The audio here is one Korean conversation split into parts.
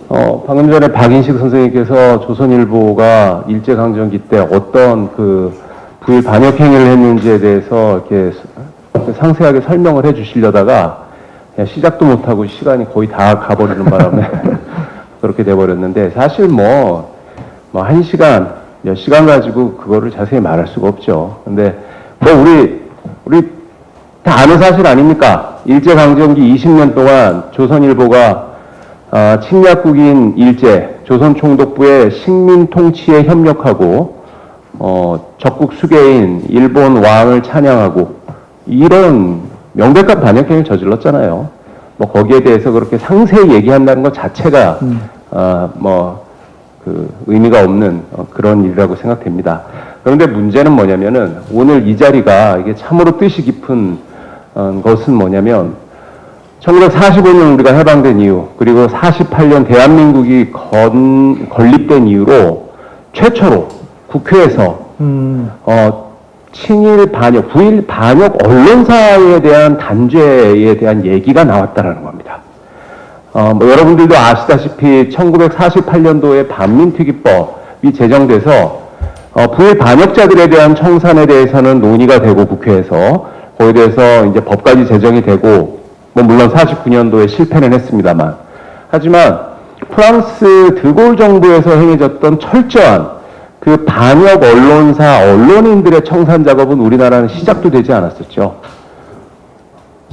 방금 전에 박인식 선생님께서 조선일보가 일제강점기 때 어떤 그 부일 반역 행위를 했는지에 대해서 이렇게 상세하게 설명을 해 주시려다가 그냥 시작도 못하고 시간이 거의 다 가버리는 바람에 그렇게 돼버렸는데, 사실 뭐 1시간, 몇 시간 가지고 그거를 자세히 말할 수가 없죠. 근데 뭐 우리 다 아는 사실 아닙니까? 일제강점기 20년 동안 조선일보가 침략국인 일제, 조선총독부의 식민통치에 협력하고, 적국 수괴인 일본 왕을 찬양하고, 이런 명백한 반역행위를 저질렀잖아요. 뭐, 거기에 대해서 그렇게 상세히 얘기한다는 것 자체가, 의미가 없는 그런 일이라고 생각됩니다. 그런데 문제는 뭐냐면은, 오늘 이 자리가 이게 참으로 뜻이 깊은 것은 뭐냐면, 1945년 우리가 해방된 이후, 그리고 48년 대한민국이 건립된 이후로 최초로 국회에서 친일 반역, 부일 반역 언론사에 대한 단죄에 대한 얘기가 나왔다라는 겁니다. 여러분들도 아시다시피 1948년도에 반민특위법이 제정돼서 부일 반역자들에 대한 청산에 대해서는 논의가 되고 국회에서 거기에 대해서 이제 법까지 제정이 되고, 물론 49년도에 실패는 했습니다만, 하지만 프랑스 드골 정부에서 행해졌던 철저한 그 반역 언론사 언론인들의 청산 작업은 우리나라는 시작도 되지 않았었죠.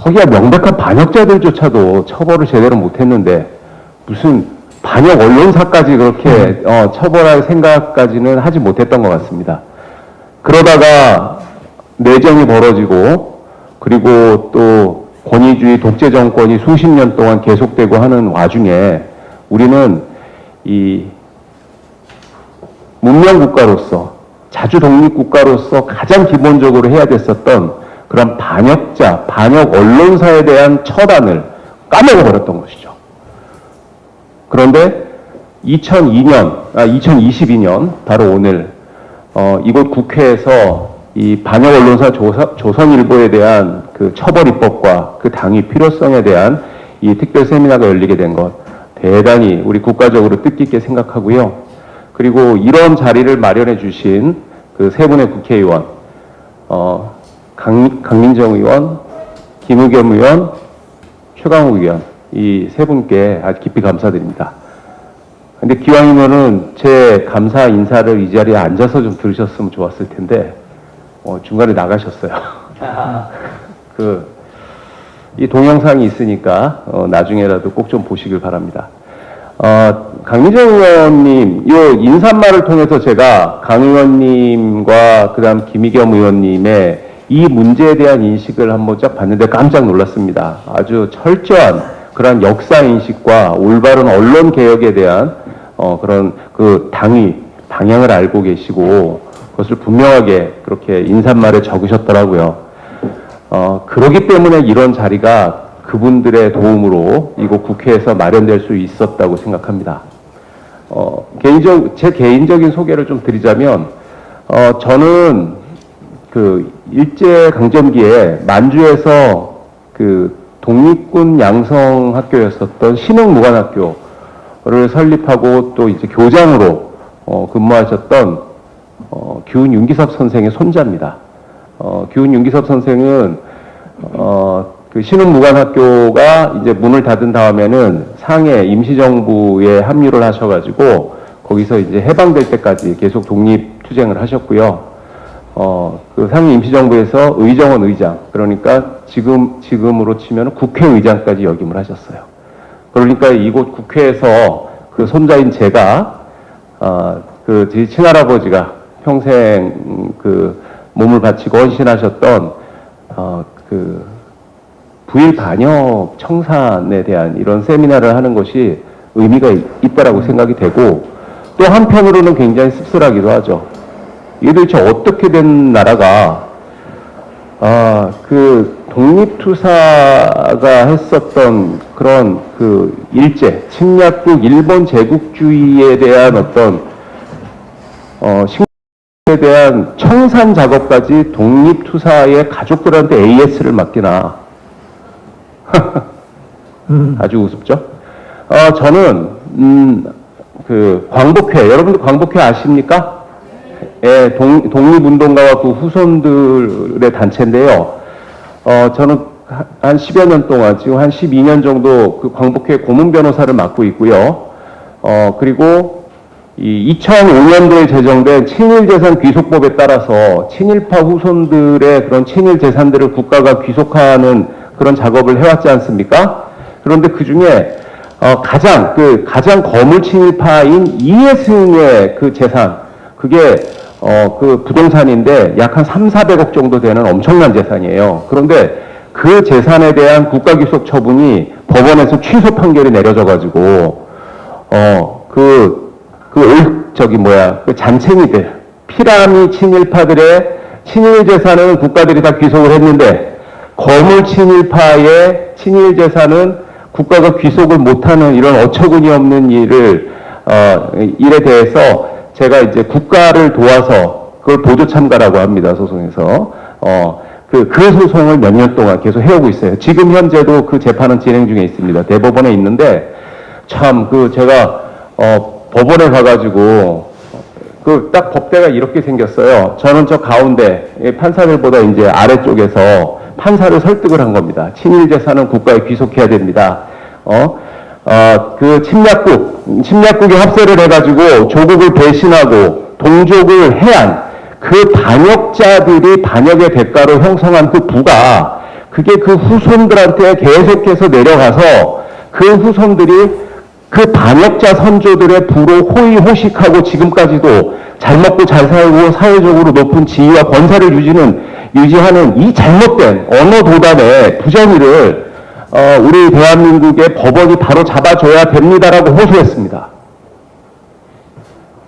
거기야 명백한 반역자들조차도 처벌을 제대로 못했는데 무슨 반역 언론사까지 그렇게 처벌할 생각까지는 하지 못했던 것 같습니다. 그러다가 내정이 벌어지고, 그리고 또 권위주의 독재 정권이 수십 년 동안 계속되고 하는 와중에 우리는 이 문명국가로서, 자주 독립국가로서 가장 기본적으로 해야 됐었던 그런 반역자, 반역 언론사에 대한 처단을 까먹어버렸던 것이죠. 그런데 2022년, 바로 오늘, 이곳 국회에서 이 반역 언론사 조선일보에 대한 그 처벌 입법과 그 당위 필요성에 대한 이 특별 세미나가 열리게 된 것, 대단히 우리 국가적으로 뜻깊게 생각하고요. 그리고 이런 자리를 마련해 주신 그 세 분의 국회의원, 강민정 의원, 김의겸 의원, 최강욱 의원, 이 세 분께 아주 깊이 감사드립니다. 근데 기왕이면은 제 감사 인사를 이 자리에 앉아서 좀 들으셨으면 좋았을 텐데, 중간에 나가셨어요. 이 동영상이 있으니까, 나중에라도 꼭 좀 보시길 바랍니다. 강민정 의원님, 이 인사말을 통해서 제가 강 의원님과 그 다음 김의겸 의원님의 이 문제에 대한 인식을 한번 쫙 봤는데 깜짝 놀랐습니다. 아주 철저한 그런 역사인식과 올바른 언론 개혁에 대한 그런 그 당위, 방향을 알고 계시고 그것을 분명하게 그렇게 인사말에 적으셨더라고요. 그러기 때문에 이런 자리가 그분들의 도움으로 이곳 국회에서 마련될 수 있었다고 생각합니다. 제 개인적인 소개를 좀 드리자면, 저는 그 일제강점기에 만주에서 그 독립군 양성학교였었던 신흥무관학교를 설립하고 또 이제 교장으로 근무하셨던 규은윤기섭 선생의 손자입니다. 규은윤기섭 선생은 그 신흥무관학교가 이제 문을 닫은 다음에는 상해 임시정부에 합류를 하셔가지고 거기서 이제 해방될 때까지 계속 독립투쟁을 하셨고요. 그 상해 임시정부에서 의정원 의장, 그러니까 지금으로 치면 국회의장까지 역임을 하셨어요. 그러니까 이곳 국회에서 그 손자인 제가, 제 친할아버지가 평생 그 몸을 바치고 헌신하셨던, 부일 반역 청산에 대한 이런 세미나를 하는 것이 의미가 있다라고 생각이 되고, 또 한편으로는 굉장히 씁쓸하기도 하죠. 이게 도대체 어떻게 된 나라가, 그 독립투사가 했었던 그런 그 일제, 침략국 일본 제국주의에 대한 어떤, 식민에 대한 청산 작업까지 독립투사의 가족들한테 AS를 맡기나. 아주 우습죠? 저는 그 광복회, 여러분들 광복회 아십니까? 예, 독립운동가와 그 후손들의 단체인데요. 저는 한 10여 년 동안, 지금 한 12년 정도 그 광복회 고문 변호사를 맡고 있고요. 그리고 이 2005년도에 제정된 친일재산 귀속법에 따라서 친일파 후손들의 그런 친일 재산들을 국가가 귀속하는 그런 작업을 해왔지 않습니까? 그런데 그 중에 가장 거물 친일파인 이해승의 그 재산, 그게 그 부동산인데 약 한 300~400억 정도 되는 엄청난 재산이에요. 그런데 그 재산에 대한 국가귀속 처분이 법원에서 취소 판결이 내려져가지고 그 잔챙이들, 피라미 친일파들의 친일 재산은 국가들이 다 귀속을 했는데 거물 친일파의 친일 재산은 국가가 귀속을 못하는 이런 어처구니 없는 일에 대해서 제가 이제 국가를 도와서 그걸 보조 참가라고 합니다. 소송에서. 그 소송을 몇 년 동안 계속 해오고 있어요. 지금 현재도 그 재판은 진행 중에 있습니다. 대법원에 있는데 참 제가 법원에 가가지고 딱 법대가 이렇게 생겼어요. 저는 저 가운데 판사들보다 이제 아래쪽에서 판사를 설득을 한 겁니다. 친일 재산은 국가에 귀속해야 됩니다. 그 침략국에 합세를 해가지고 조국을 배신하고 동족을 해한 그 반역자들이 반역의 대가로 형성한 그 부가 그게 그 후손들한테 계속해서 내려가서 그 후손들이 그 반역자 선조들의 부로 호의호식하고 지금까지도 잘 먹고 잘 살고 사회적으로 높은 지위와 권세를 유지하는 이 잘못된 언어 도단의 부정의를 우리 대한민국의 법원이 바로 잡아줘야 됩니다라고 호소했습니다.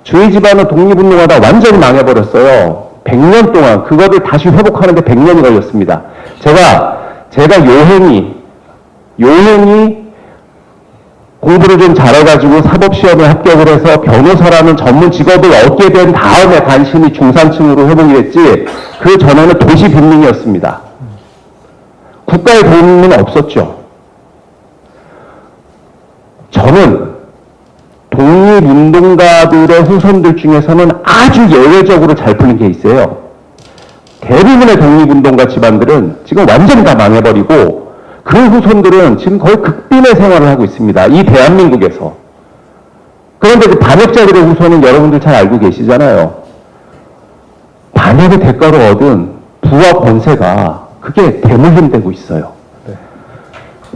저희 집안은 독립운동하다 완전히 망해버렸어요. 100년 동안 그거를 다시 회복하는데 100년이 걸렸습니다. 제가 요행이 공부를 좀 잘해가지고 사법시험에 합격을 해서 변호사라는 전문 직업을 얻게 된 다음에 간신히 중산층으로 회복이 됐지, 그 전에는 도시 빈민이었습니다. 국가의 도움은 없었죠. 저는 독립운동가들의 후손들 중에서는 아주 예외적으로 잘 풀린 케이스예요. 대부분의 독립운동가 집안들은 지금 완전히 다 망해버리고 그 후손들은 지금 거의 극빈의 생활을 하고 있습니다. 이 대한민국에서. 그런데 그 반역자들의 후손은 여러분들 잘 알고 계시잖아요. 반역의 대가로 얻은 부와 권세가 그게 대물림되고 있어요.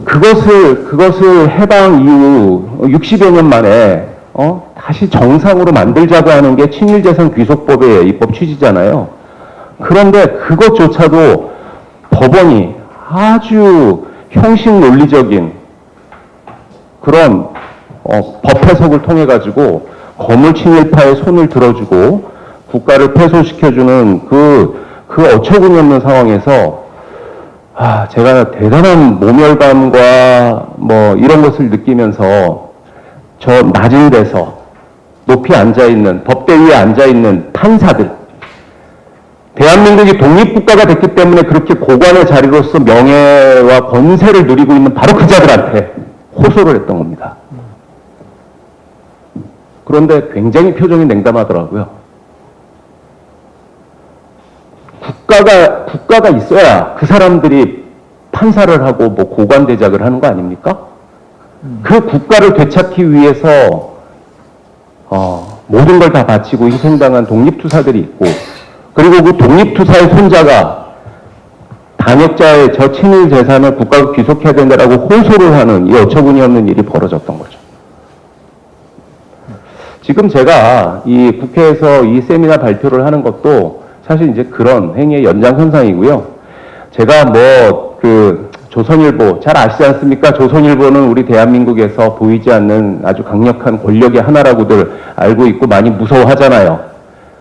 그것을 해방 이후 60여 년 만에 다시 정상으로 만들자고 하는 게 친일재산 귀속법의 입법 취지잖아요. 그런데 그것조차도 법원이 아주 형식 논리적인 그런 법 해석을 통해 가지고 거물 친일파의 손을 들어주고 국가를 패소시켜주는 그 어처구니 없는 상황에서 제가 대단한 모멸감과 이런 것을 느끼면서 저 낮은 데서 높이 앉아있는, 법대 위에 앉아있는 판사들, 대한민국이 독립국가가 됐기 때문에 그렇게 고관의 자리로서 명예와 권세를 누리고 있는 바로 그 자들한테 호소를 했던 겁니다. 그런데 굉장히 표정이 냉담하더라고요. 국가가 있어야 그 사람들이 판사를 하고 고관대작을 하는 거 아닙니까? 그 국가를 되찾기 위해서 모든 걸 다 바치고 희생당한 독립투사들이 있고, 그리고 그 독립투사의 손자가 반역자의 저 친일 재산을 국가가 귀속해야 된다라고 호소를 하는 이 어처구니 없는 일이 벌어졌던 거죠. 지금 제가 이 국회에서 이 세미나 발표를 하는 것도 사실 이제 그런 행위의 연장선상이고요. 제가 조선일보 잘 아시지 않습니까? 조선일보는 우리 대한민국에서 보이지 않는 아주 강력한 권력의 하나라고들 알고 있고 많이 무서워하잖아요.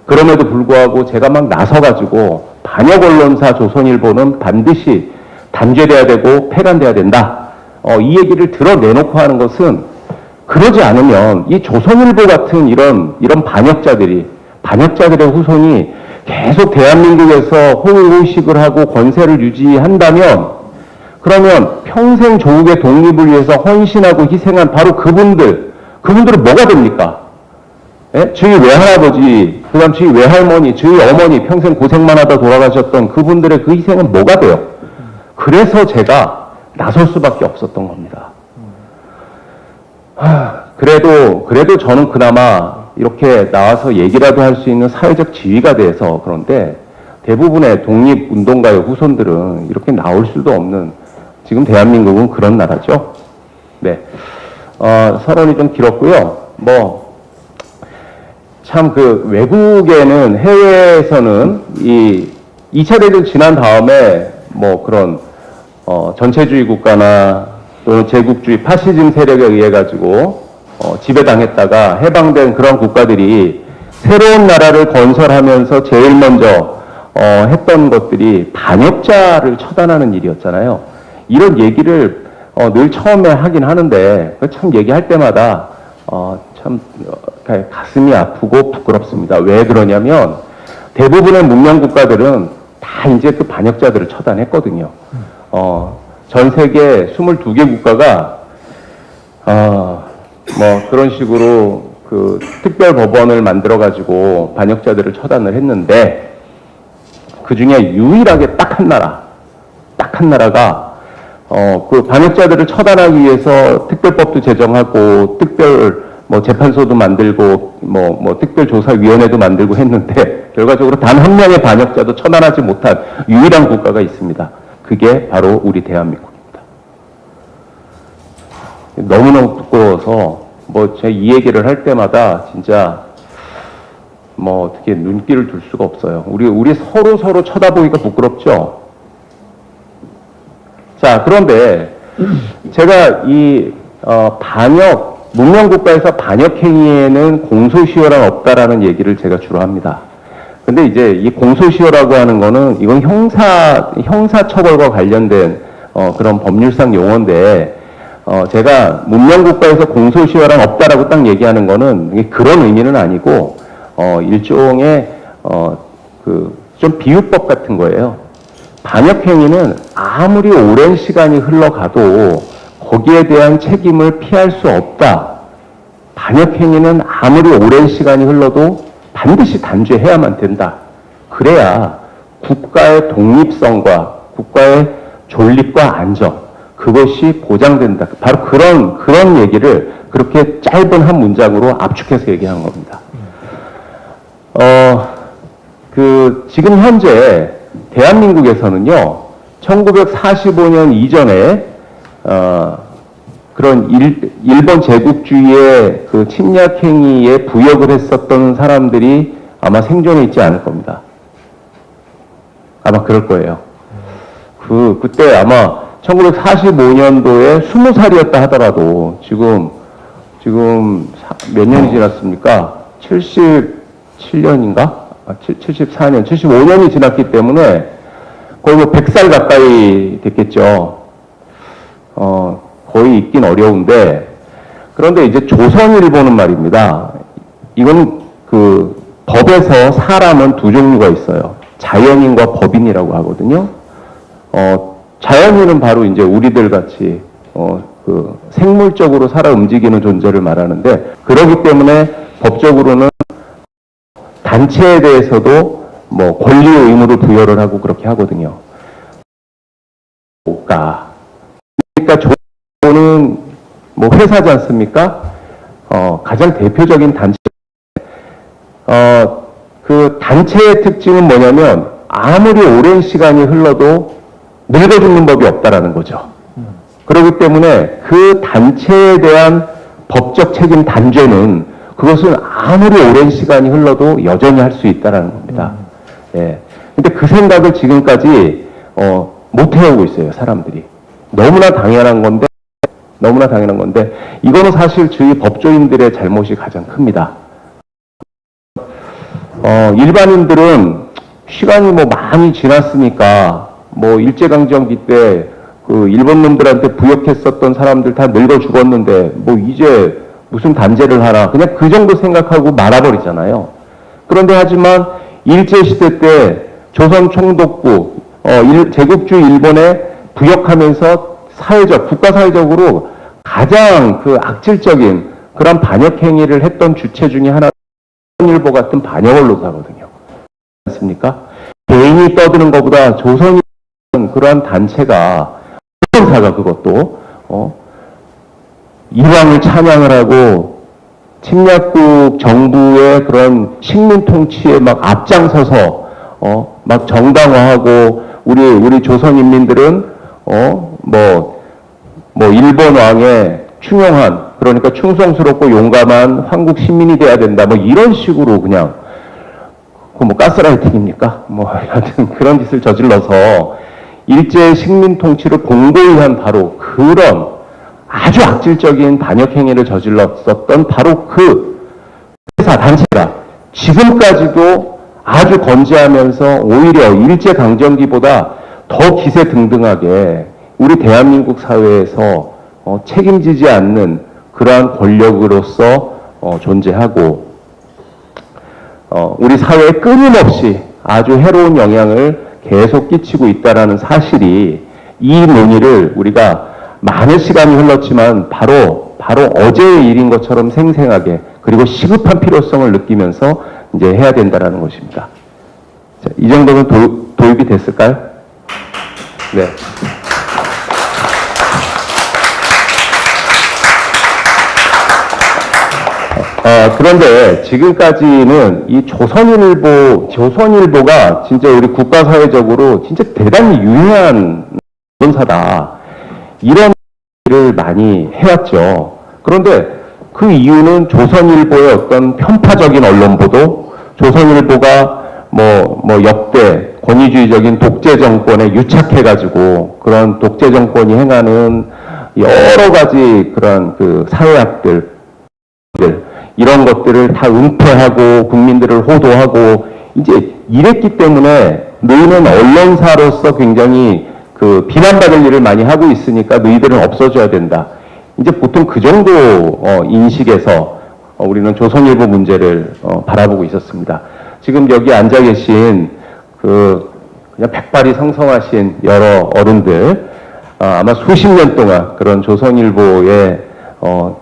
그럼에도 불구하고 제가 막 나서가지고 반역 언론사 조선일보는 반드시 단죄돼야 되고 폐간돼야 된다. 이 얘기를 드러내놓고 하는 것은, 그러지 않으면 이 조선일보 같은 이런 반역자들의 후손이 계속 대한민국에서 호의호식을 하고 권세를 유지한다면, 그러면 평생 조국의 독립을 위해서 헌신하고 희생한 바로 그분들, 그분들은 뭐가 됩니까? 예? 저희 외할아버지, 그 다음 저희 외할머니, 저희 어머니 평생 고생만 하다 돌아가셨던 그분들의 그 희생은 뭐가 돼요? 그래서 제가 나설 수밖에 없었던 겁니다. 그래도 저는 그나마 이렇게 나와서 얘기라도 할 수 있는 사회적 지위가 돼서 그런데 대부분의 독립운동가의 후손들은 이렇게 나올 수도 없는, 지금 대한민국은 그런 나라죠. 네. 서론이 좀 길었고요. 참 외국에는, 해외에서는 이 2차 대전 지난 다음에 그런 전체주의 국가나 또는 제국주의 파시즘 세력에 의해 가지고 지배당했다가 해방된 그런 국가들이 새로운 나라를 건설하면서 제일 먼저 했던 것들이 반역자를 처단하는 일이었잖아요. 이런 얘기를 늘 처음에 하긴 하는데 참 얘기할 때마다 참 가슴이 아프고 부끄럽습니다. 왜 그러냐면 대부분의 문명 국가들은 다 이제 그 반역자들을 처단했거든요. 전 세계 22개 국가가 그런 식으로 그 특별 법원을 만들어 가지고 반역자들을 처단을 했는데 그 중에 유일하게 딱 한 나라가 그 반역자들을 처단하기 위해서 특별법도 제정하고 특별 재판소도 만들고 특별조사위원회도 만들고 했는데 결과적으로 단 한 명의 반역자도 처단하지 못한 유일한 국가가 있습니다. 그게 바로 우리 대한민국입니다. 너무너무 부끄러워서 제가 이 얘기를 할 때마다 진짜 어떻게 눈길을 둘 수가 없어요. 우리 서로 쳐다보기가 부끄럽죠. 자, 그런데 제가 이 문명국가에서 반역행위에는 공소시효란 없다라는 얘기를 제가 주로 합니다. 근데 이제 이 공소시효라고 하는 거는 이건 형사처벌과 관련된 그런 법률상 용어인데 제가 문명국가에서 공소시효란 없다라고 딱 얘기하는 거는 그런 의미는 아니고 일종의 좀 비유법 같은 거예요. 반역행위는 아무리 오랜 시간이 흘러가도 거기에 대한 책임을 피할 수 없다. 반역행위는 아무리 오랜 시간이 흘러도 반드시 단죄해야만 된다. 그래야 국가의 독립성과 국가의 존립과 안정, 그것이 보장된다. 바로 그런 얘기를 그렇게 짧은 한 문장으로 압축해서 얘기하는 겁니다. 지금 현재 대한민국에서는요, 1945년 이전에 그런 일본 제국주의의 그 침략행위에 부역을 했었던 사람들이 아마 생존해 있지 않을 겁니다. 아마 그럴 거예요. 그때 아마 1945년도에 20살이었다 하더라도 지금 몇 년이 지났습니까? 77년인가? 74년, 75년이 지났기 때문에 거의 100살 가까이 됐겠죠. 거의 있긴 어려운데, 그런데 이제 조선일보는 말입니다. 이건 법에서 사람은 두 종류가 있어요. 자연인과 법인이라고 하거든요. 자연인은 바로 이제 우리들 같이 생물적으로 살아 움직이는 존재를 말하는데, 그렇기 때문에 법적으로는 단체에 대해서도 권리 의무를 부여를 하고 그렇게 하거든요. 그러니까 조선은 회사지 않습니까? 가장 대표적인 단체. 그 단체의 특징은 뭐냐면 아무리 오랜 시간이 흘러도 늙어 죽는 법이 없다라는 거죠. 그렇기 때문에 그 단체에 대한 법적 책임 단죄는 그것은 아무리 오랜 시간이 흘러도 여전히 할 수 있다라는 겁니다. 예. 근데 그 생각을 지금까지 못 해오고 있어요, 사람들이. 너무나 당연한 건데 이거는 사실 저희 법조인들의 잘못이 가장 큽니다. 일반인들은 시간이 많이 지났으니까 일제강점기 때 그 일본 놈들한테 부역했었던 사람들 다 늙어 죽었는데 이제 무슨 단죄를 하나, 그냥 그 정도 생각하고 말아버리잖아요. 그런데 하지만 일제시대 때 조선 총독부, 제국주의 일본에 부역하면서 국가사회적으로 가장 그 악질적인 그런 반역 행위를 했던 주체 중에 하나가 조선일보 같은 반역 언론사거든요. 맞습니까? 개인이 떠드는 것보다 조선일보는 그러한 단체가 언론사가 그것도 일왕을 찬양을 하고 침략국 정부의 그런 식민 통치에 막 앞장서서 막 정당화하고 우리 조선 인민들은 일본 왕의 충용한, 그러니까 충성스럽고 용감한 한국 시민이 돼야 된다, 뭐 이런 식으로 그냥 가스라이팅입니까? 하여튼 그런 짓을 저질러서 일제 식민 통치를 공고히 한 바로 그런 아주 악질적인 반역 행위를 저질렀었던 바로 그 회사 단체가 지금까지도 아주 건재하면서 오히려 일제 강점기보다 더 기세등등하게 우리 대한민국 사회에서 책임지지 않는 그러한 권력으로서 존재하고 우리 사회에 끊임없이 아주 해로운 영향을 계속 끼치고 있다는 사실이, 이 논의를 우리가 많은 시간이 흘렀지만 바로 어제의 일인 것처럼 생생하게, 그리고 시급한 필요성을 느끼면서 이제 해야 된다는 것입니다. 자, 이 정도면 도입이 됐을까요? 네. 그런데 지금까지는 이 조선일보가 진짜 우리 국가사회적으로 진짜 대단히 유해한 언론사다, 이런 일을 많이 해왔죠. 그런데 그 이유는 조선일보의 어떤 편파적인 언론 보도, 조선일보가 역대 권위주의적인 독재 정권에 유착해가지고 그런 독재 정권이 행하는 여러 가지 그런 그 사회악들, 이런 것들을 다 은폐하고 국민들을 호도하고 이제 이랬기 때문에 너희는 언론사로서 굉장히 그 비난받을 일을 많이 하고 있으니까 너희들은 없어져야 된다. 이제 보통 그 정도 인식에서 우리는 조선일보 문제를 바라보고 있었습니다. 지금 여기 앉아 계신 그냥 백발이 성성하신 여러 어른들, 아마 수십 년 동안 그런 조선일보의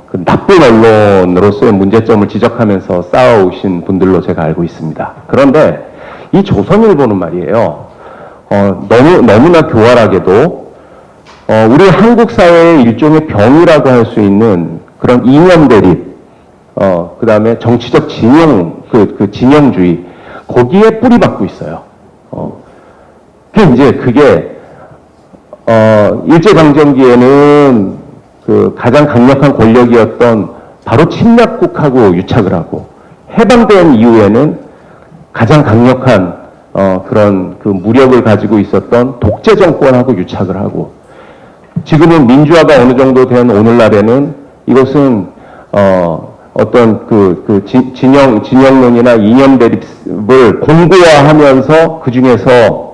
그 나쁜 언론으로서의 문제점을 지적하면서 쌓아오신 분들로 제가 알고 있습니다. 그런데 이 조선일보는 말이에요, 너무나 교활하게도 우리 한국 사회의 일종의 병이라고 할 수 있는 그런 이념 대립, 그 다음에 정치적 진영, 진영주의, 거기에 뿌리박고 있어요. 그게 일제강점기에는 그 가장 강력한 권력이었던 바로 침략국하고 유착을 하고, 해방된 이후에는 가장 강력한 그런 그 무력을 가지고 있었던 독재 정권하고 유착을 하고, 지금은 민주화가 어느 정도 된 오늘날에는 이것은 어떤 진영론이나 이념 대립을 공고화하면서 그 중에서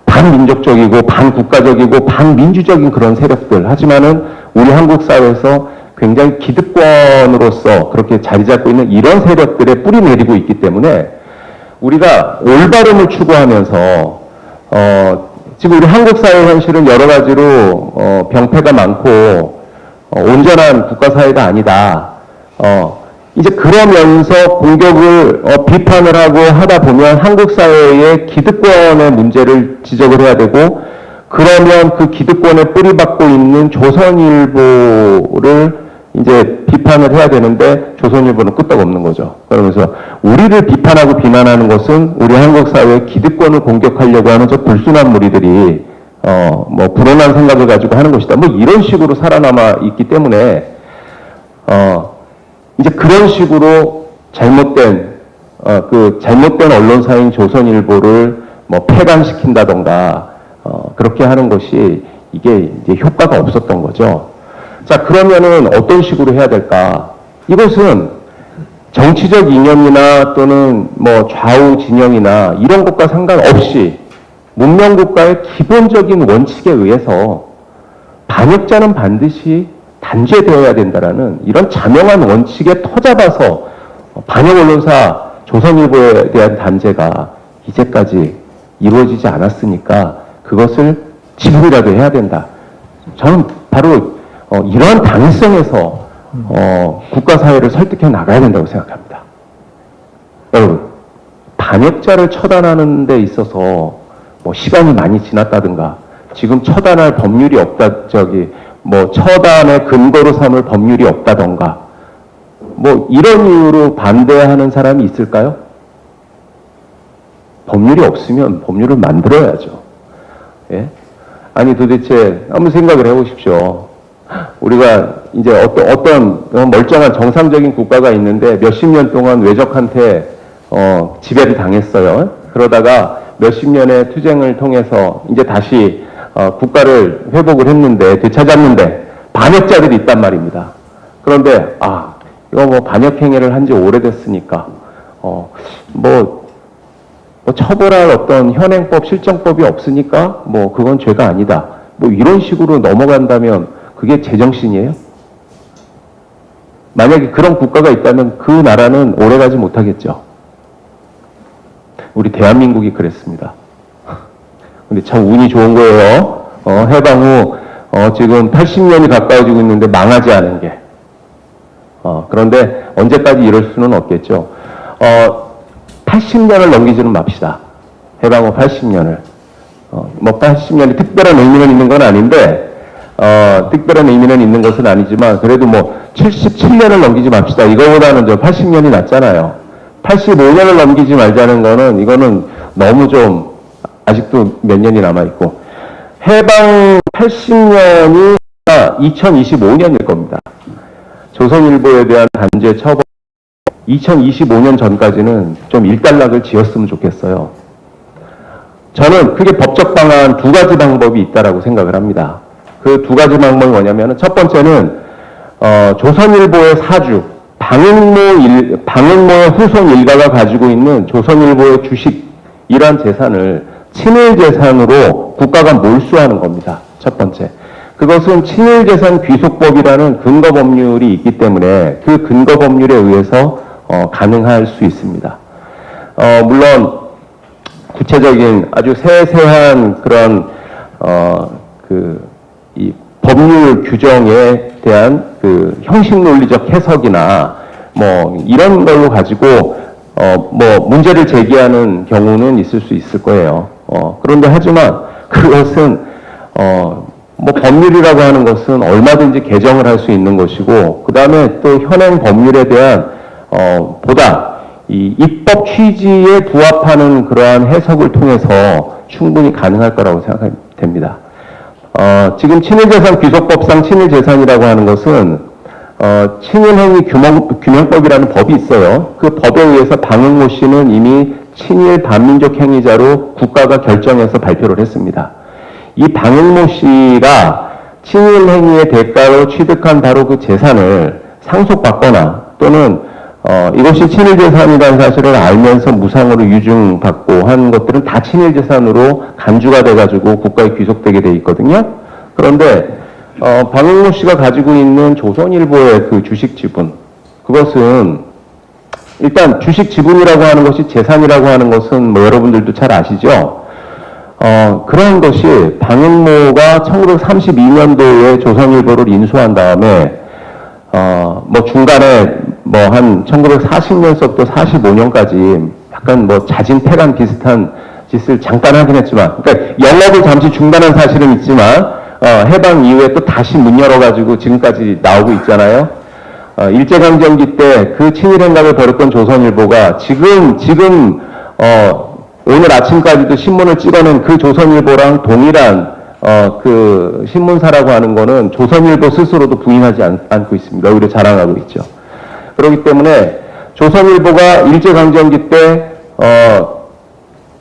반민족적이고 반국가적이고 반민주적인 그런 세력들, 하지만은 우리 한국 사회에서 굉장히 기득권으로서 그렇게 자리 잡고 있는 이런 세력들의 뿌리 내리고 있기 때문에 우리가 올바름을 추구하면서 지금 우리 한국 사회 현실은 여러 가지로 병폐가 많고 온전한 국가 사회가 아니다. 이제 그러면서 공격을 비판을 하고 하다 보면 한국 사회의 기득권의 문제를 지적을 해야 되고, 그러면 그 기득권에 뿌리박고 있는 조선일보를 이제 비판을 해야 되는데 조선일보는 끄떡없는 거죠. 그러면서 우리를 비판하고 비난하는 것은 우리 한국 사회의 기득권을 공격하려고 하는 저 불순한 무리들이 불온한 생각을 가지고 하는 것이다. 이런 식으로 살아남아 있기 때문에 이제 그런 식으로 잘못된 언론사인 조선일보를 폐간시킨다던가 그렇게 하는 것이 이게 이제 효과가 없었던 거죠. 자, 그러면은 어떤 식으로 해야 될까? 이것은 정치적 이념이나 또는 좌우 진영이나 이런 것과 상관없이 문명국가의 기본적인 원칙에 의해서 반역자는 반드시 단죄되어야 된다라는 이런 자명한 원칙에 터잡아서 반역 언론사 조선일보에 대한 단죄가 이제까지 이루어지지 않았으니까 그것을 지금이라도 해야 된다. 저는 바로 이러한 당위성에서 국가 사회를 설득해 나가야 된다고 생각합니다. 여러분, 반역자를 처단하는 데 있어서 뭐 시간이 많이 지났다든가 지금 처단할 법률이 없다, 뭐 처단의 근거로 삼을 법률이 없다던가 뭐 이런 이유로 반대하는 사람이 있을까요? 법률이 없으면 법률을 만들어야죠. 예? 아니 도대체 한번 생각을 해보십시오. 우리가 이제 어떤 멀쩡한 정상적인 국가가 있는데 몇십 년 동안 외적한테 지배를 당했어요. 그러다가 몇십 년의 투쟁을 통해서 이제 다시 국가를 회복을 했는데, 되찾았는데 반역자들이 있단 말입니다. 그런데 이거 뭐 반역 행위를 한 지 오래됐으니까 뭐 처벌할 어떤 현행법, 실정법이 없으니까 뭐 그건 죄가 아니다. 뭐 이런 식으로 넘어간다면 그게 제정신이에요? 만약에 그런 국가가 있다면 그 나라는 오래가지 못하겠죠. 우리 대한민국이 그랬습니다. 근데 참 운이 좋은 거예요. 해방 후 지금 80년이 가까워지고 있는데 망하지 않은 게. 그런데 언제까지 이럴 수는 없겠죠. 80년을 넘기지는 맙시다. 해방 후 80년을. 뭐 80년이 특별한 의미는 있는 건 아닌데, 특별한 의미는 있는 것은 아니지만, 그래도 뭐 77년을 넘기지 맙시다. 이거보다는 80년이 낫잖아요. 85년을 넘기지 말자는 거는, 이거는 너무 좀, 아직도 몇 년이 남아있고, 해방 80년이 2025년일 겁니다. 조선일보에 대한 단죄 처벌, 2025년 전까지는 좀 일단락을 지었으면 좋겠어요. 저는 크게 법적 방안 두 가지 방법이 있다라고 생각을 합니다. 그 두 가지 방법이 뭐냐면, 첫 번째는, 조선일보의 사주, 방응모의 후손 일가가 가지고 있는 조선일보의 주식, 이러한 재산을 친일재산으로 국가가 몰수하는 겁니다. 첫 번째. 그것은 친일재산 귀속법이라는 근거법률이 있기 때문에 그 근거법률에 의해서 가능할 수 있습니다. 물론 구체적인 아주 세세한 그런 이 법률 규정에 대한 그 형식 논리적 해석이나 뭐 이런 걸로 가지고 뭐 문제를 제기하는 경우는 있을 수 있을 거예요. 그런데 하지만 그것은 뭐 법률이라고 하는 것은 얼마든지 개정을 할 수 있는 것이고, 그 다음에 또 현행 법률에 대한 보다 이 입법 취지에 부합하는 그러한 해석을 통해서 충분히 가능할 거라고 생각이 됩니다. 지금 친일재산 귀속법상 친일재산이라고 하는 것은 친일행위 규명법이라는 법이 있어요. 그 법에 의해서 방응모 씨는 이미 친일 반민족 행위자로 국가가 결정해서 발표를 했습니다. 이 방응모 씨가 친일 행위의 대가로 취득한 바로 그 재산을 상속받거나 또는 이것이 친일재산이라는 사실을 알면서 무상으로 유증받고 한 것들은 다 친일재산으로 간주가 돼가지고 국가에 귀속되게 돼 있거든요. 그런데 방응모 씨가 가지고 있는 조선일보의 그 주식 지분, 그것은 일단 주식 지분이라고 하는 것이 재산이라고 하는 것은 뭐 여러분들도 잘 아시죠? 그런 것이 방응모가 1932년도에 조선일보를 인수한 다음에 뭐 중간에 뭐 한 1940년서부터 45년까지 약간 뭐 자진폐간 비슷한 짓을 잠깐 하긴 했지만, 그러니까 영업을 잠시 중단한 사실은 있지만 해방 이후에 또 다시 문 열어가지고 지금까지 나오고 있잖아요. 일제강점기 때 그 친일행각을 벌였던 조선일보가 지금 오늘 아침까지도 신문을 찍어낸 그 조선일보랑 동일한 그 신문사라고 하는 거는 조선일보 스스로도 부인하지 않고 있습니다. 오히려 자랑하고 있죠. 그렇기 때문에 조선일보가 일제강점기 때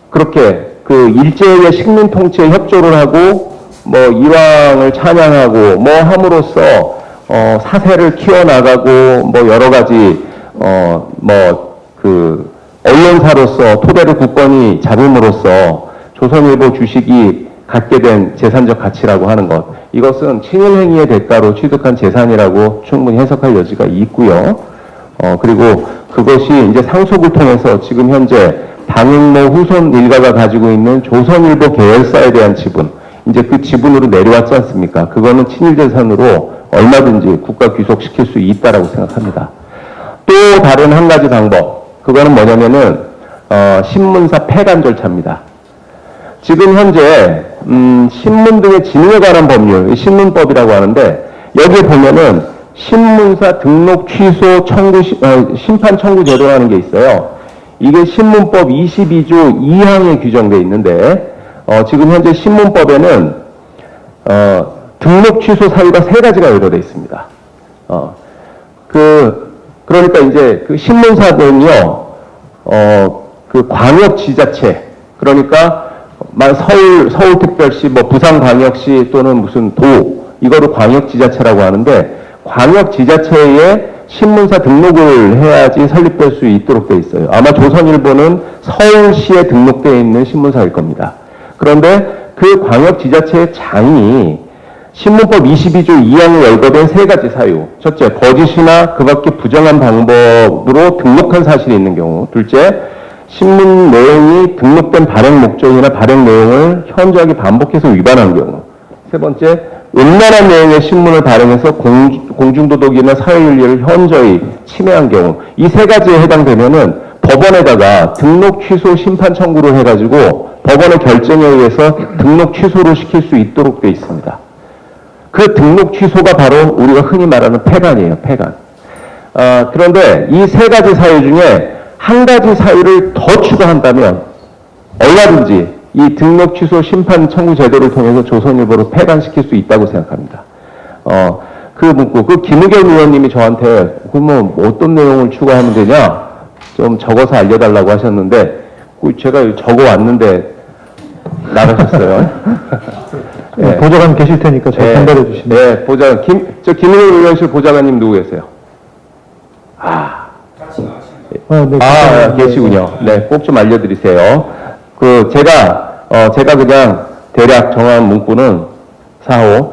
그렇게 그 일제의 식민 통치에 협조를 하고 뭐 이황을 찬양하고 뭐 함으로써 사세를 키워나가고 뭐 여러 가지 뭐 그 언론사로서 토대를 굳건히 잡음으로써 조선일보 주식이 갖게 된 재산적 가치라고 하는 것, 이것은 친일행위의 대가로 취득한 재산이라고 충분히 해석할 여지가 있고요. 그리고 그것이 이제 상속을 통해서 지금 현재 방응모 후손 일가가 가지고 있는 조선일보 계열사에 대한 지분, 이제 그 지분으로 내려왔지 않습니까? 그거는 친일재산으로 얼마든지 국가 귀속시킬 수 있다라고 생각합니다. 또 다른 한 가지 방법, 그거는 뭐냐면은 신문사 폐간 절차입니다. 지금 현재 신문 등의 진흥에 관한 법률, 신문법이라고 하는데 여기에 보면은 신문사 등록 취소 청구 심판 청구 제도라는 게 있어요. 이게 신문법 22조 2항에 규정되어 있는데 지금 현재 신문법에는 등록 취소 사유가 3가지가 의뢰되어 있습니다. 그러니까 이제 그 신문사는요, 그 광역지자체, 그러니까 서울특별시, 뭐 부산광역시 또는 무슨 도, 이거를 광역지자체라고 하는데, 광역지자체에 신문사 등록을 해야지 설립될 수 있도록 되어 있어요. 아마 조선일보는 서울시에 등록되어 있는 신문사일 겁니다. 그런데 그 광역지자체의 장이 신문법 22조 2항에 열거된 3가지 사유. 첫째, 거짓이나 그 밖에 부정한 방법으로 등록한 사실이 있는 경우. 둘째, 신문 내용이 등록된 발행 목적이나 발행 내용을 현저하게 반복해서 위반한 경우. 세 번째, 음란한 내용의 신문을 발행해서 공중도덕이나 사회윤리를 현저히 침해한 경우. 이 3가지에 해당되면은 법원에다가 등록 취소 심판 청구를 해가지고 법원의 결정에 의해서 등록 취소를 시킬 수 있도록 되어 있습니다. 그 등록 취소가 바로 우리가 흔히 말하는 폐간이에요, 폐간. 그런데 이 3가지 사유 중에 한 가지 사유를 더 추가한다면 얼마든지 이 등록 취소 심판 청구 제도를 통해서 조선일보를 폐간시킬 수 있다고 생각합니다. 그 문구, 그 김의겸 의원님이 저한테 그러면 어떤 내용을 추가하면 되냐? 좀 적어서 알려달라고 하셨는데 제가 적어 왔는데 나가셨어요. 네. 보좌관 계실 테니까 잘 전달해 주시면. 네, 보좌관 김의겸 의원실 보좌관님 누구 계세요? 네, 계시군요. 네, 꼭 좀 알려드리세요. 제가 그냥 대략 정한 문구는 4호,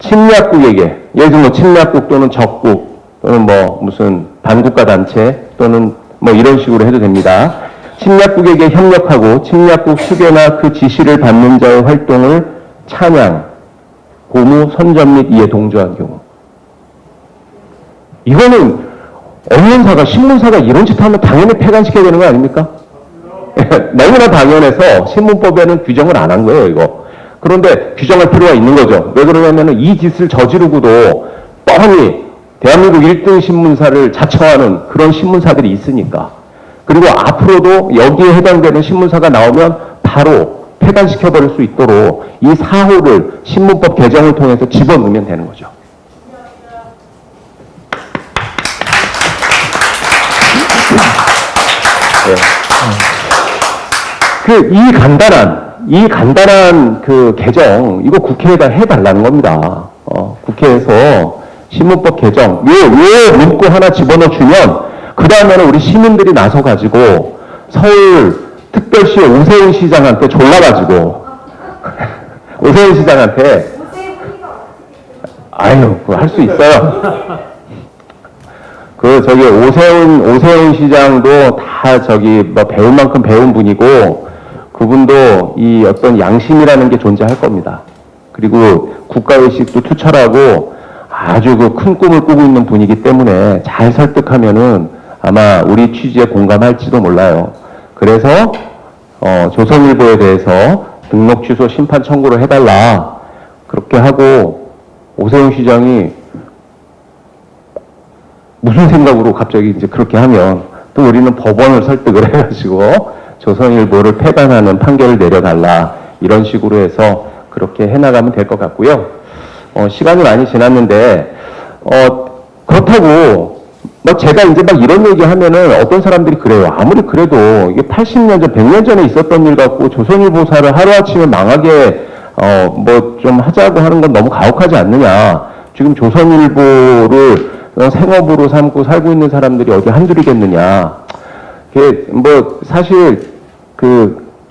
침략국에게, 예를 들면 침략국 또는 적국, 또는 뭐 무슨 반국가 단체, 또는 뭐 이런 식으로 해도 됩니다. 침략국에게 협력하고 침략국 수괴나 그 지시를 받는 자의 활동을 찬양, 고무, 선전 및 이에 동조한 경우. 이거는 언론사가, 신문사가 이런 짓 하면 당연히 폐간시켜야 되는 거 아닙니까? 너무나 당연해서 신문법에는 규정을 안 한 거예요, 이거. 그런데 규정할 필요가 있는 거죠. 왜 그러냐면 이 짓을 저지르고도 뻔히 대한민국 1등 신문사를 자처하는 그런 신문사들이 있으니까. 그리고 앞으로도 여기에 해당되는 신문사가 나오면 바로 폐간시켜버릴 수 있도록 이 4호를 신문법 개정을 통해서 집어넣으면 되는 거죠. 네. 이 간단한 그 개정, 이거 국회에다 해달라는 겁니다. 국회에서 신문법 개정, 요 문구 하나 집어넣어 주면, 그 다음에는 우리 시민들이 나서가지고, 서울 특별시 오세훈 시장한테 졸라가지고, 오세훈 시장한테, 아유, 그거 할 수 있어요. 오세훈 시장도 다 뭐 배울 만큼 배운 분이고, 그분도 이 어떤 양심이라는 게 존재할 겁니다. 그리고 국가의식도 투철하고 아주 그 큰 꿈을 꾸고 있는 분이기 때문에 잘 설득하면은 아마 우리 취지에 공감할지도 몰라요. 그래서, 조선일보에 대해서 등록 취소 심판 청구를 해달라. 그렇게 하고 오세훈 시장이 무슨 생각으로 갑자기 이제 그렇게 하면 또 우리는 법원을 설득을 해가지고 조선일보를 폐간하는 판결을 내려달라. 이런 식으로 해서 그렇게 해나가면 될 것 같고요. 시간이 많이 지났는데, 그렇다고, 뭐 제가 이제 막 이런 얘기 하면은 어떤 사람들이 그래요. 아무리 그래도 이게 80년 전, 100년 전에 있었던 일 갖고 조선일보사를 하루아침에 망하게, 뭐 좀 하자고 하는 건 너무 가혹하지 않느냐. 지금 조선일보를 생업으로 삼고 살고 있는 사람들이 어디 한둘이겠느냐. 뭐 사실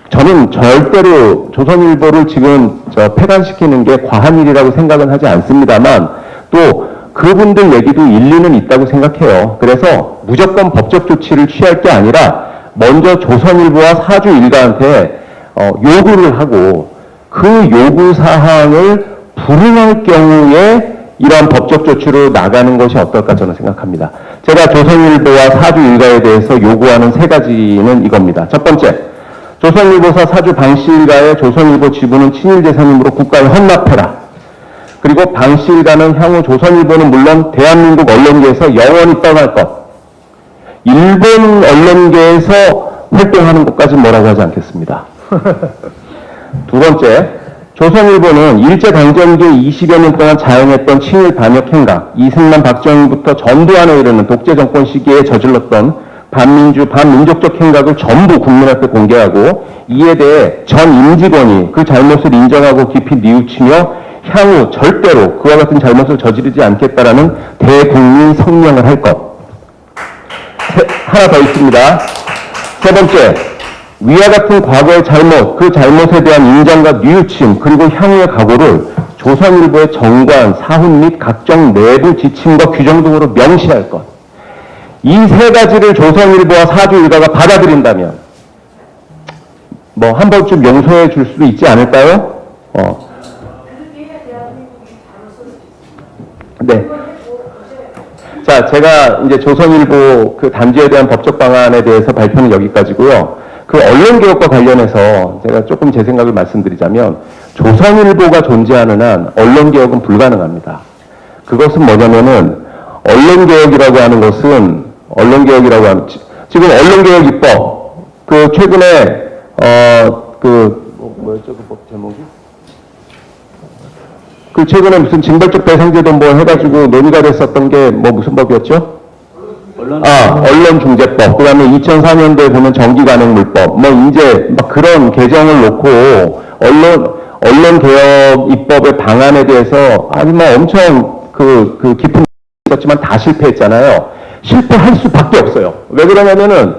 저는 절대로 조선일보를 지금 폐간시키는 게 과한 일이라고 생각은 하지 않습니다만 또 그분들 얘기도 일리는 있다고 생각해요. 그래서 무조건 법적 조치를 취할 게 아니라 먼저 조선일보와 사주 일가한테 요구를 하고 그 요구 사항을 불응할 경우에 이런 법적 조치로 나가는 것이 어떨까 저는 생각합니다. 제가 조선일보와 사주 일가에 대해서 요구하는 세 가지는 이겁니다. 첫 번째, 조선일보사 사주 방씨 일가의 조선일보 지분은 친일재산이므로 국가에 헌납해라. 그리고 방씨 일가는 향후 조선일보는 물론 대한민국 언론계에서 영원히 떠날 것. 일본 언론계에서 활동하는 것까지 뭐라고 하지 않겠습니다. 두 번째, 조선일보는 일제강점기에 20여 년 동안 자행했던 친일 반역 행각, 이승만 박정희부터 전두환에 이르는 독재 정권 시기에 저질렀던 반민주, 반민족적 행각을 전부 국민 앞에 공개하고 이에 대해 전 임직원이 그 잘못을 인정하고 깊이 뉘우치며 향후 절대로 그와 같은 잘못을 저지르지 않겠다라는 대국민 성명을 할 것. 하나 더 있습니다. 세 번째, 위와 같은 과거의 잘못, 그 잘못에 대한 인정과 뉘우침, 그리고 향후의 각오를 조선일보의 정관, 사훈 및 각종 내부 지침과 규정 등으로 명시할 것. 이 세 가지를 조선일보와 사주 일가가 받아들인다면 뭐 한 번쯤 용서해 줄 수도 있지 않을까요? 네. 자, 제가 이제 조선일보 그 단죄에 대한 법적 방안에 대해서 발표는 여기까지고요. 그 언론개혁과 관련해서 제가 조금 제 생각을 말씀드리자면 조선일보가 존재하는 한 언론개혁은 불가능합니다. 그것은 뭐냐면은 언론개혁이라고 하는 지금 언론개혁 입법 그 최근에 뭐였죠 그 법 제목이? 그 최근에 무슨 징벌적 배상제도 뭐 해가지고 논의가 됐었던 게 뭐 무슨 법이었죠? 언론중재법. 그 다음에 2004년도에 보면 정기간행물법. 뭐 이제 막 그런 개정을 놓고 언론개혁 입법의 방안에 대해서 아주 뭐 엄청 그 깊은 있었지만 다 실패했잖아요. 실패할 수밖에 없어요. 왜 그러냐면은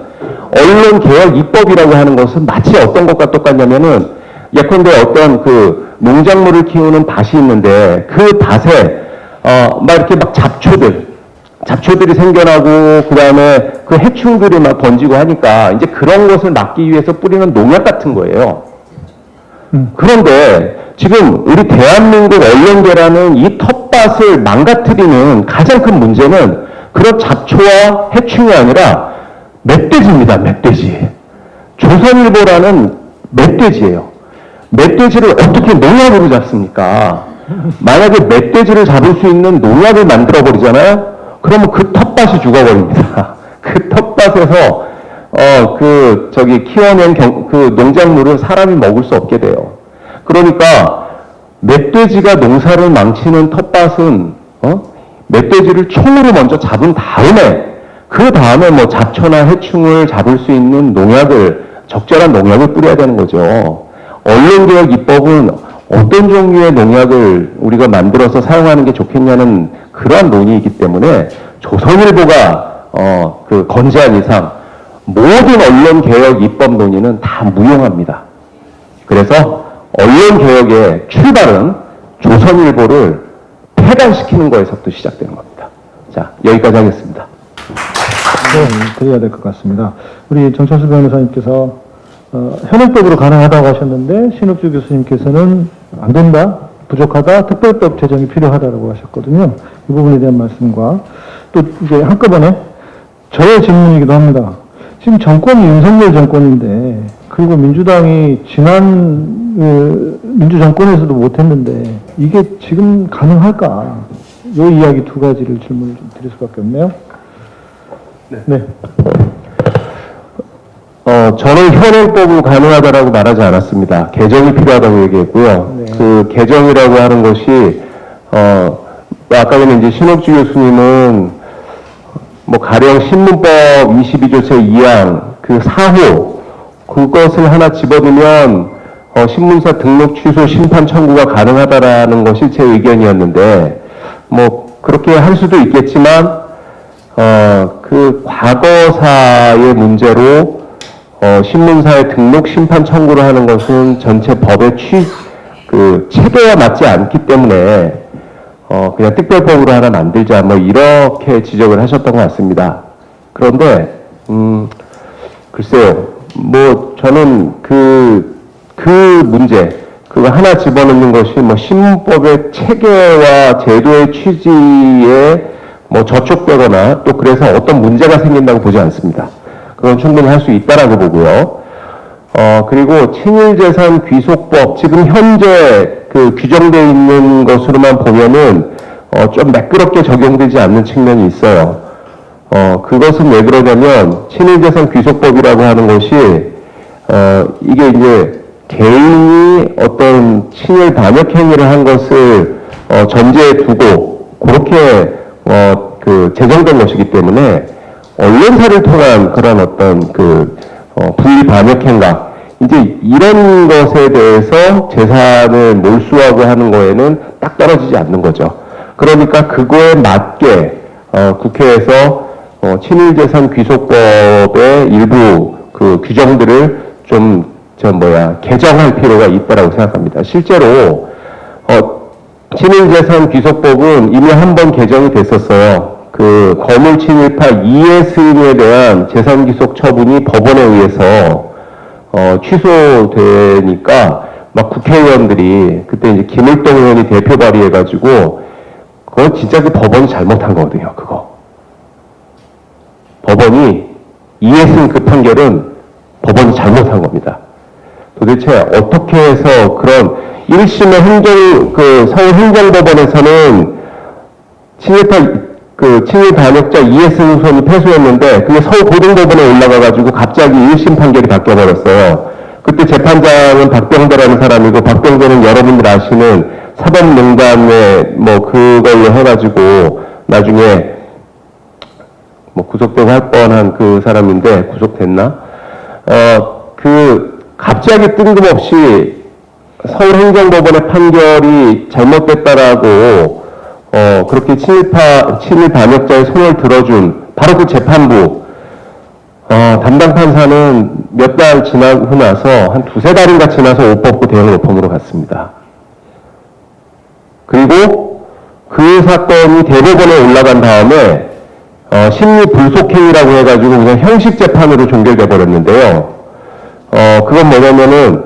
언론개혁 입법이라고 하는 것은 마치 어떤 것과 똑같냐면은 예컨대 어떤 그 농작물을 키우는 밭이 있는데 그 밭에 막 이렇게 막 잡초들이 생겨나고 그다음에 그 해충들이 막 번지고 하니까 이제 그런 것을 막기 위해서 뿌리는 농약 같은 거예요. 그런데 지금 우리 대한민국 언론계라는 이 텃밭을 망가뜨리는 가장 큰 문제는 그런 잡초와 해충이 아니라 멧돼지입니다. 멧돼지. 조선일보라는 멧돼지예요. 멧돼지를 어떻게 농약으로 잡습니까? 만약에 멧돼지를 잡을 수 있는 농약을 만들어버리잖아요? 그러면 그 텃밭이 죽어버립니다. 그 텃밭에서, 키워낸 그 농작물을 사람이 먹을 수 없게 돼요. 그러니까, 멧돼지가 농사를 망치는 텃밭은, 멧돼지를 총으로 먼저 잡은 다음에, 그 다음에 뭐 잡초나 해충을 잡을 수 있는 적절한 농약을 뿌려야 되는 거죠. 언론개혁 입법은 어떤 종류의 농약을 우리가 만들어서 사용하는 게 좋겠냐는 그러한 논의이기 때문에 조선일보가 건재한 이상 모든 언론개혁 입법 논의는 다 무용합니다. 그래서 언론개혁의 출발은 조선일보를 폐간시키는 거에서부터 시작되는 겁니다. 자, 여기까지 하겠습니다. 네, 드려야 될 것 같습니다. 우리 정철수 변호사님께서 현행법으로 가능하다고 하셨는데 신욱주 교수님께서는 안 된다, 부족하다, 특별법 제정이 필요하다고 하셨거든요. 이 부분에 대한 말씀과 또 이제 한꺼번에 저의 질문이기도 합니다. 지금 정권이 윤석열 정권인데 그리고 민주당이 지난 민주정권에서도 못했는데 이게 지금 가능할까? 이 이야기 두 가지를 질문을 좀 드릴 수밖에 없네요. 네. 저는 현행법으로 가능하다라고 말하지 않았습니다. 개정이 필요하다고 얘기했고요. 네. 그 개정이라고 하는 것이, 아까 전에 이제 신옥주 교수님은 뭐 가령 신문법 22조 제2항 그 4호 그것을 하나 집어두면 신문사 등록 취소 심판 청구가 가능하다라는 것이 제 의견이었는데 뭐 그렇게 할 수도 있겠지만 그 과거사의 문제로 신문사의 등록 심판 청구를 하는 것은 전체 법의 체계와 맞지 않기 때문에 그냥 특별법으로 하나 만들자 뭐 이렇게 지적을 하셨던 것 같습니다. 그런데 글쎄요, 뭐 저는 그 문제, 그거 하나 집어넣는 것이 뭐 신문법의 체계와 제도의 취지에 뭐 저촉되거나 또 그래서 어떤 문제가 생긴다고 보지 않습니다. 그건 충분히 할 수 있다라고 보고요. 그리고 친일재산 귀속법 지금 현재 그 규정되어 있는 것으로만 보면은 좀 매끄럽게 적용되지 않는 측면이 있어요. 그것은 왜 그러냐면 친일재산 귀속법이라고 하는 것이 이게 이제 개인이 어떤 친일 반역 행위를 한 것을 전제에 두고 그렇게 그 제정된 것이기 때문에 언론사를 통한 그런 어떤 그 분리 반역 행각 이제 이런 것에 대해서 재산을 몰수하고 하는 거에는 딱 떨어지지 않는 거죠. 그러니까 그거에 맞게 국회에서 친일재산 귀속법의 일부 그 규정들을 좀 개정할 필요가 있다라고 생각합니다. 실제로 친일재산 귀속법은 이미 한 번 개정이 됐었어요. 그 거물 친일파 이해스인에 대한 재산 귀속 처분이 법원에 의해서 취소되니까 막 국회의원들이 그때 이제 김을동 의원이 대표 발의해가지고 그건 진짜 그 법원이 잘못한 거거든요. 그거 법원이 이해승 그 판결은 법원이 잘못한 겁니다. 도대체 어떻게 해서 그런 1심의 서울행정법원에서는 친일 반역자 이해승 소송이 패소했는데 그게 서울고등법원에 올라가가지고 갑자기 1심 판결이 바뀌어버렸어요. 그때 재판장은 박병대라는 사람이고 박병대는 여러분들 아시는 사법농단에 뭐 그걸로 해가지고 나중에 뭐 구속되고 할 뻔한 그 사람인데 구속됐나? 갑자기 뜬금없이 서울행정법원의 판결이 잘못됐다라고 그렇게 친일 반역자의 손을 들어준 바로 그 재판부 담당 판사는 몇 달 지나고 나서 한 두세 달인가 지나서 옷 벗고 대형 로펌으로 갔습니다. 그리고 그 사건이 대법원에 올라간 다음에 심리 불속행위라고 해가지고 그냥 형식 재판으로 종결돼 버렸는데요. 그건 뭐냐면은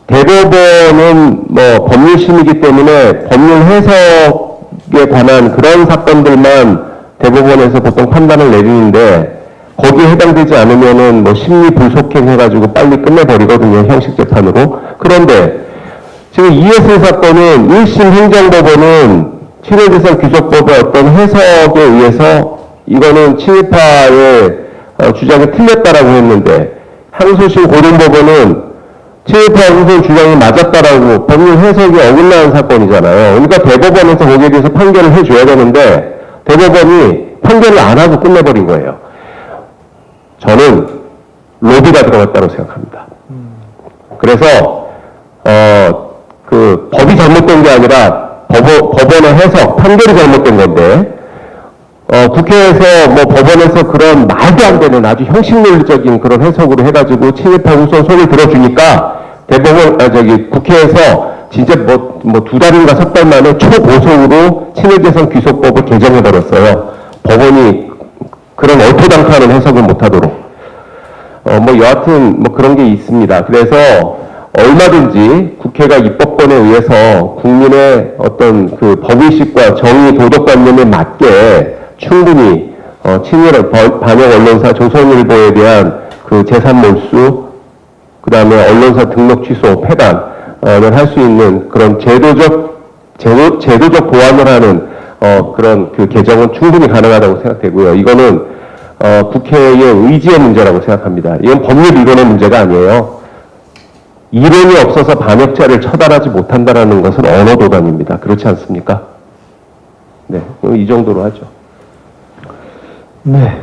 대법원은 뭐 법률심이기 때문에 법률 해석에 관한 그런 사건들만 대법원에서 보통 판단을 내리는데 거기에 해당되지 않으면은 뭐 심리 불속행 해가지고 빨리 끝내버리거든요. 형식 재판으로. 그런데 지금 이해승 사건은 1심 행정법원은 친일재산 귀속법의 어떤 해석에 의해서 이거는 친일파의 주장이 틀렸다라고 했는데 항소심 고등법원은 친일파 항소 주장이 맞았다라고 법률 해석이 어긋나는 사건이잖아요. 그러니까 대법원에서 거기에 대해서 판결을 해줘야 되는데 대법원이 판결을 안 하고 끝내버린 거예요. 저는 로비가 들어갔다고 생각합니다. 그래서 그 법이 잘못된 게 아니라 법원의 해석, 판결이 잘못된 건데 국회에서 뭐 법원에서 그런 말도 안 되는 아주 형식론리적인 그런 해석으로 해가지고 친일파 후손 손을 들어주니까 국회에서 진짜 뭐 두 달인가 석 달 만에 초고속으로 친일재산 귀속법을 개정해버렸어요. 법원이 그런 얼토당토하는 해석을 못하도록. 뭐 여하튼 뭐 그런 게 있습니다. 그래서 얼마든지 국회가 입법권에 의해서 국민의 어떤 그 법의식과 정의 도덕관념에 맞게 충분히 친일 반역 언론사 조선일보에 대한 그 재산 몰수, 그 다음에 언론사 등록 취소, 폐단을 할 수 있는 그런 제도적 보완을 하는 그런 그 개정은 충분히 가능하다고 생각되고요. 이거는 국회의 의지의 문제라고 생각합니다. 이건 법률 이론의 문제가 아니에요. 이론이 없어서 반역자를 처단하지 못한다는 것은 언어도단입니다. 그렇지 않습니까? 네, 이 정도로 하죠. 네,